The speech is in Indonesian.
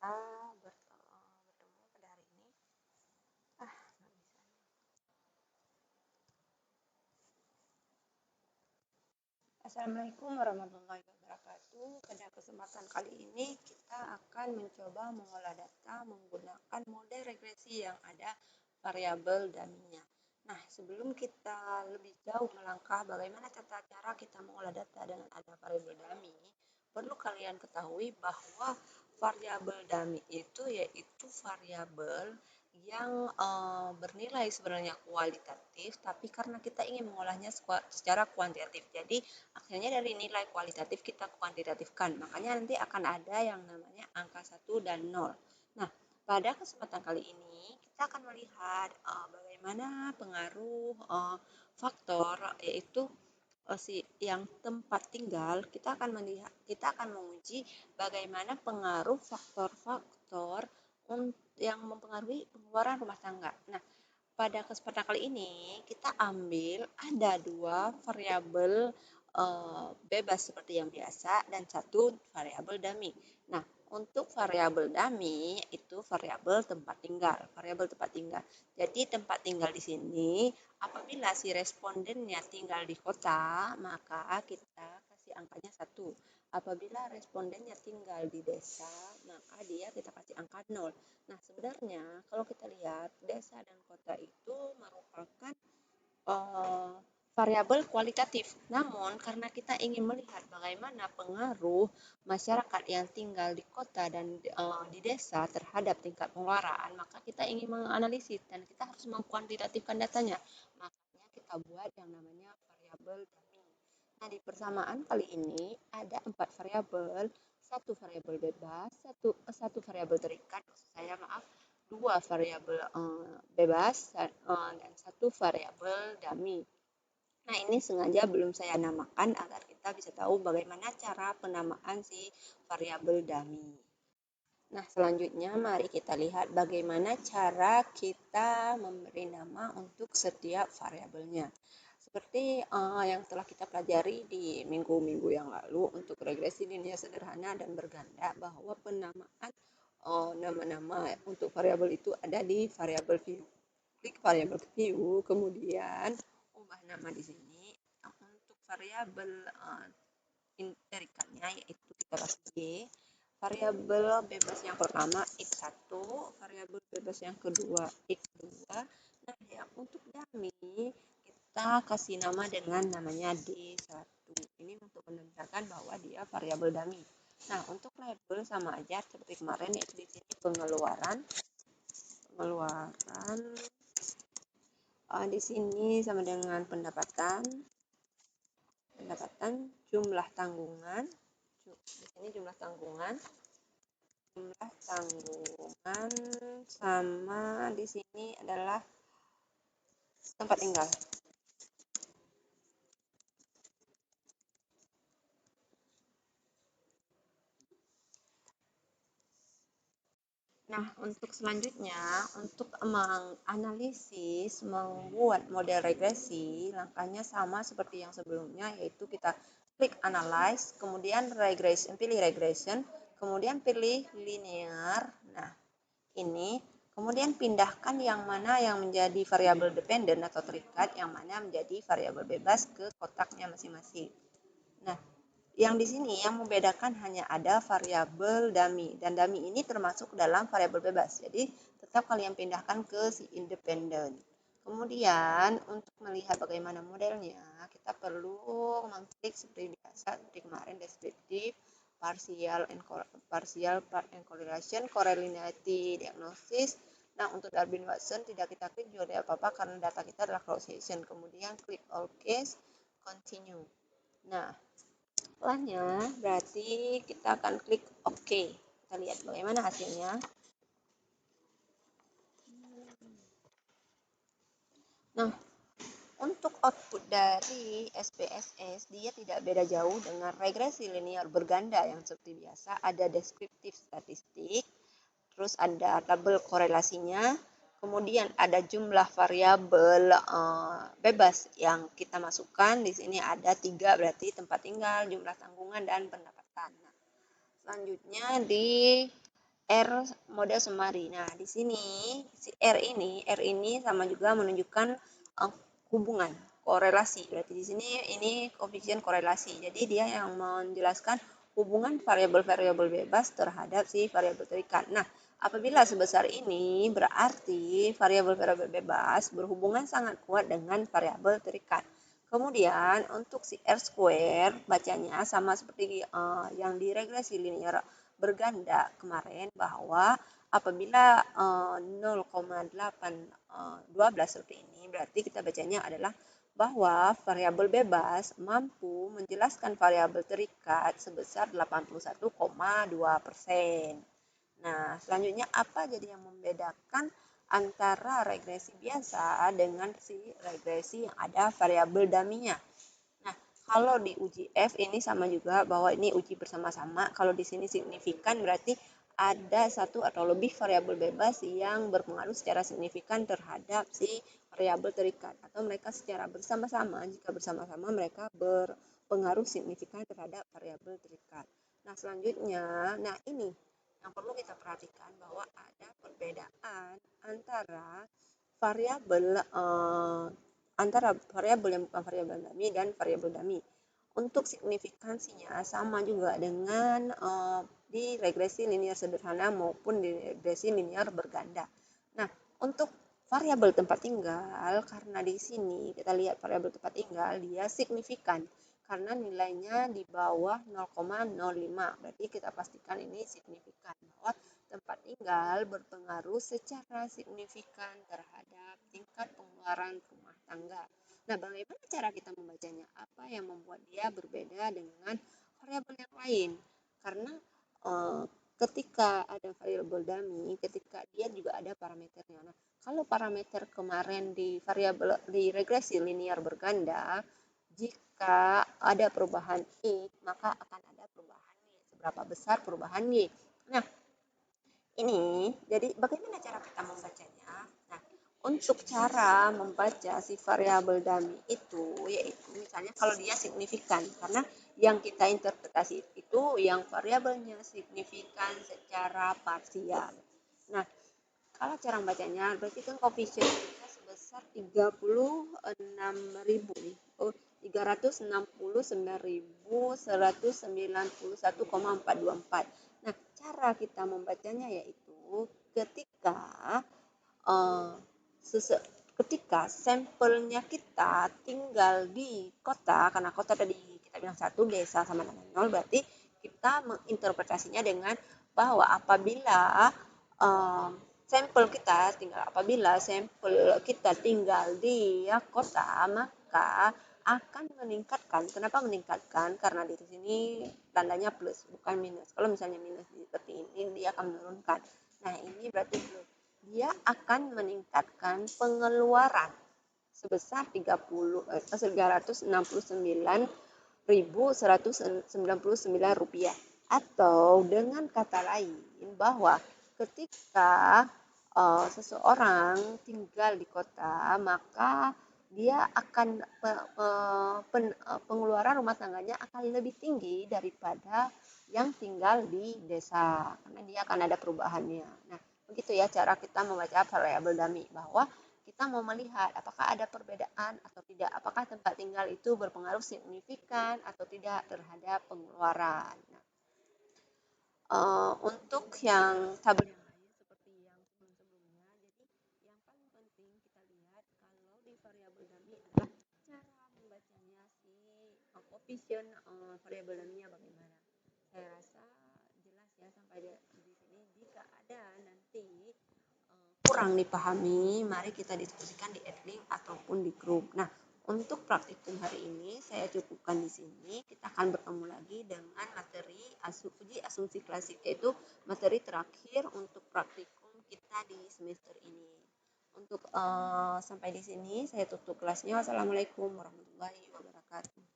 kita bertemu pada hari ini. Nggak bisa. Assalamualaikum warahmatullahi wabarakatuh. Pada kesempatan kali ini kita akan mencoba mengolah data menggunakan model regresi yang ada variabel dummy-nya. Nah, sebelum kita lebih jauh melangkah bagaimana tata cara kita mengolah data dengan ada variabel dummy, perlu kalian ketahui bahwa variabel dummy itu yaitu variabel yang bernilai sebenarnya kualitatif, tapi karena kita ingin mengolahnya secara kuantitatif, jadi akhirnya dari nilai kualitatif kita kuantitatifkan, makanya nanti akan ada yang namanya angka 1 dan 0. Nah, pada kesempatan kali ini kita akan melihat bagaimana pengaruh faktor, yaitu yang tempat tinggal. Kita akan menguji bagaimana pengaruh faktor-faktor yang mempengaruhi pengeluaran rumah tangga. Nah, pada kesempatan kali ini kita ambil ada 2 variabel bebas seperti yang biasa dan 1 variabel dummy. Nah, untuk variabel dummy itu variabel tempat tinggal, Jadi tempat tinggal di sini apabila si respondennya tinggal di kota, maka kita kasih angkanya 1. Apabila respondennya tinggal di desa, maka kita kasih angka 0. Nah, sebenarnya kalau kita lihat desa dan kota itu merupakan variabel kualitatif. Namun, karena kita ingin melihat bagaimana pengaruh masyarakat yang tinggal di kota dan di desa terhadap tingkat pengeluaran, maka kita ingin menganalisis dan kita harus mengkuantitatifkan datanya. Makanya kita buat yang namanya variabel dummy. Nah, di persamaan kali ini ada 4 variabel, 1 variabel bebas, satu variabel terikat, saya maaf, 2 variabel bebas dan 1 variabel dummy. Nah, ini sengaja belum saya namakan agar kita bisa tahu bagaimana cara penamaan si variabel dummy. Nah, selanjutnya mari kita lihat bagaimana cara kita memberi nama untuk setiap variabelnya. Seperti yang telah kita pelajari di minggu-minggu yang lalu untuk regresi linear sederhana dan berganda, bahwa penamaan nama-nama untuk variabel itu ada di variabel view. Klik variabel view, kemudian ubah nama di sini. Untuk variabel terikatnya yaitu kita kasih Y. Variabel bebas yang pertama x1, variabel bebas yang kedua x2. Nah, untuk dummy kita kasih nama dengan namanya D1. Ini untuk menandakan bahwa dia variabel dummy. Nah, untuk label sama aja seperti kemarin, yaitu di sini pengeluaran di sini sama dengan pendapatan, jumlah tanggungan. Di sini jumlah tanggungan sama di sini adalah tempat tinggal. Nah, untuk selanjutnya, untuk menganalisis, membuat model regresi, langkahnya sama seperti yang sebelumnya, yaitu kita klik Analyze, kemudian pilih Regression, kemudian pilih Linear. Nah, ini, kemudian pindahkan yang mana yang menjadi variabel dependent atau terikat, yang mana menjadi variabel bebas ke kotaknya masing-masing. Nah, yang di sini yang membedakan hanya ada variabel dummy, dan dummy ini termasuk dalam variabel bebas. Jadi tetap kalian pindahkan ke si independent. Kemudian untuk melihat bagaimana modelnya, kita perlu mengklik seperti biasa, seperti kemarin descriptive, partial part and correlation, correlationality diagnosis. Nah, untuk Darwin Watson tidak kita klik juga tidak apa-apa karena data kita adalah causation. Kemudian klik all case, continue. Nah, setelahnya berarti kita akan klik OK. Kita lihat bagaimana hasilnya. Nah, untuk output dari SPSS dia tidak beda jauh dengan regresi linear berganda yang seperti biasa. Ada deskriptif statistik, terus ada tabel korelasinya, kemudian ada jumlah variabel bebas yang kita masukkan. Di sini ada 3, berarti tempat tinggal, jumlah tanggungan, dan pendapatan. Nah, selanjutnya di R model semari. Nah, di sini si R ini sama juga menunjukkan hubungan korelasi. Berarti di sini ini koefisien korelasi. Jadi dia yang menjelaskan hubungan variabel-variabel bebas terhadap si variabel terikat. Nah, apabila sebesar ini berarti variabel-variabel bebas berhubungan sangat kuat dengan variabel terikat. Kemudian untuk si R square bacanya sama seperti yang di regresi linear berganda kemarin, bahwa apabila 0,812 seperti ini, berarti kita bacanya adalah bahwa variabel bebas mampu menjelaskan variabel terikat sebesar 81,2%. Nah, selanjutnya apa jadi yang membedakan antara regresi biasa dengan si regresi yang ada variabel dummy-nya? Nah, kalau di uji F ini sama juga bahwa ini uji bersama-sama. Kalau di sini signifikan berarti ada satu atau lebih variabel bebas yang berpengaruh secara signifikan terhadap si variabel terikat, atau mereka secara bersama-sama, jika bersama-sama mereka berpengaruh signifikan terhadap variabel terikat. Nah, selanjutnya, nah ini yang perlu kita perhatikan bahwa ada perbedaan antara variabel yang bukan variabel dummy dan variabel dummy. Untuk signifikansinya sama juga dengan di regresi linear sederhana maupun di regresi linear berganda. Nah, untuk variabel tempat tinggal, karena di sini kita lihat variabel tempat tinggal dia signifikan karena nilainya di bawah 0,05. Berarti kita pastikan ini signifikan bahwa tempat tinggal berpengaruh secara signifikan terhadap tingkat pengeluaran rumah tangga. Nah, bagaimana cara kita membacanya? Apa yang membuat dia berbeda dengan variabel yang lain? Karena ketika ada variabel dummy, ketika dia juga ada parameternya. Nah, kalau parameter kemarin di variabel di regresi linear berganda, jika ada perubahan X, maka akan ada perubahan Y. Seberapa besar perubahan Y? Nah, ini, jadi bagaimana cara kita membacanya? Nah, untuk cara membaca si variabel dummy itu, yaitu misalnya kalau dia signifikan, karena yang kita interpretasi itu yang variabelnya signifikan secara parsial. Nah, kalau cara membacanya, berarti kan koefisien kita sebesar 369.191,424. Nah, cara kita membacanya yaitu ketika uh, ketika sampelnya kita tinggal di kota, karena kota tadi kita bilang 1, desa sama dengan 0, berarti kita menginterpretasinya dengan bahwa apabila apabila sampel kita tinggal di kota, maka akan meningkatkan. Kenapa meningkatkan? Karena di sini tandanya plus, bukan minus. Kalau misalnya minus seperti ini, dia akan menurunkan. Nah, ini berarti plus. Dia akan meningkatkan pengeluaran sebesar 369.199 rupiah. Atau dengan kata lain, bahwa ketika seseorang tinggal di kota, maka dia akan pengeluaran rumah tangganya akan lebih tinggi daripada yang tinggal di desa, karena dia akan ada perubahannya. Nah, begitu ya cara kita membaca variabel dummy, bahwa kita mau melihat apakah ada perbedaan atau tidak, apakah tempat tinggal itu berpengaruh signifikan atau tidak terhadap pengeluaran. Nah, untuk yang tabel yang lain seperti yang sebelum-sebelumnya, jadi yang paling penting kita lihat kalau di variabel dummy adalah cara membacanya si koefisien variabel dummy-nya bagaimana. Saya rasa jelas ya sampai di sini. Jika ada nanti kurang dipahami, mari kita diskusikan di adlink ataupun di grup. Nah, untuk praktikum hari ini saya cukupkan di sini. Kita akan bertemu lagi dengan materi uji asumsi klasik, yaitu materi terakhir untuk praktikum kita di semester ini. Untuk sampai di sini saya tutup kelasnya. Wassalamualaikum warahmatullahi wabarakatuh.